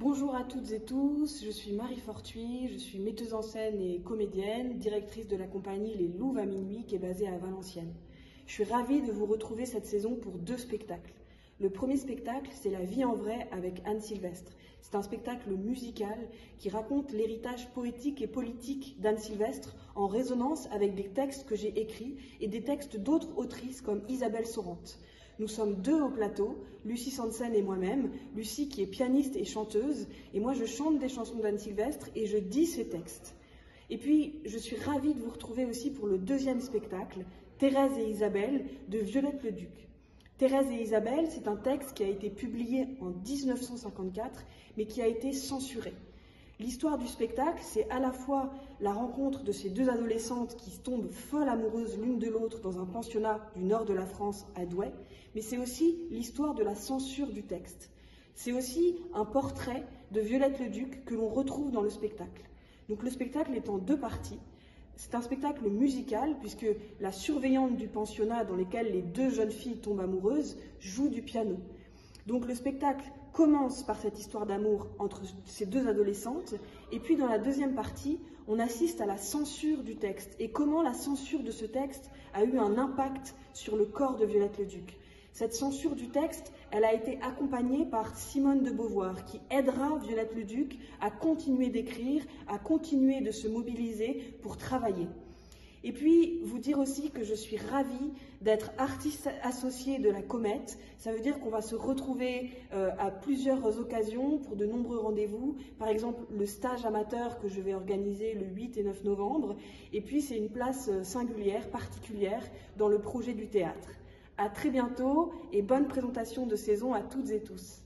Bonjour à toutes et tous, je suis Marie Fortuit, je suis metteuse en scène et comédienne, directrice de la compagnie Les Louves à minuit qui est basée à Valenciennes. Je suis ravie de vous retrouver cette saison pour 2 spectacles. Le premier spectacle, c'est La vie en vrai avec Anne Sylvestre. C'est un spectacle musical qui raconte l'héritage poétique et politique d'Anne Sylvestre en résonance avec des textes que j'ai écrits et des textes d'autres autrices comme Isabelle Sorante. Nous sommes 2 au plateau, Lucie Sansen et moi-même, Lucie qui est pianiste et chanteuse, et moi je chante des chansons d'Anne Sylvestre et je dis ses textes. Et puis, je suis ravie de vous retrouver aussi pour le 2e spectacle, Thérèse et Isabelle, de Violette Leduc. Thérèse et Isabelle, c'est un texte qui a été publié en 1954, mais qui a été censuré. L'histoire du spectacle, c'est à la fois la rencontre de ces 2 adolescentes qui tombent folles amoureuses l'une de l'autre dans un pensionnat du nord de la France, à Douai, mais c'est aussi l'histoire de la censure du texte. C'est aussi un portrait de Violette Leduc que l'on retrouve dans le spectacle. Donc le spectacle est en 2 parties. C'est un spectacle musical puisque la surveillante du pensionnat dans lequel les 2 jeunes filles tombent amoureuses joue du piano. Donc le spectacle commence par cette histoire d'amour entre ces 2 adolescentes, et puis dans la 2e partie, on assiste à la censure du texte, et comment la censure de ce texte a eu un impact sur le corps de Violette Leduc. Cette censure du texte, elle a été accompagnée par Simone de Beauvoir, qui aidera Violette Leduc à continuer d'écrire, à continuer de se mobiliser pour travailler. Et puis, vous dire aussi que je suis ravie d'être artiste associée de la Comète. Ça veut dire qu'on va se retrouver à plusieurs occasions pour de nombreux rendez-vous. Par exemple, le stage amateur que je vais organiser le 8 et 9 novembre. Et puis, c'est une place singulière, particulière, dans le projet du théâtre. À très bientôt et bonne présentation de saison à toutes et tous.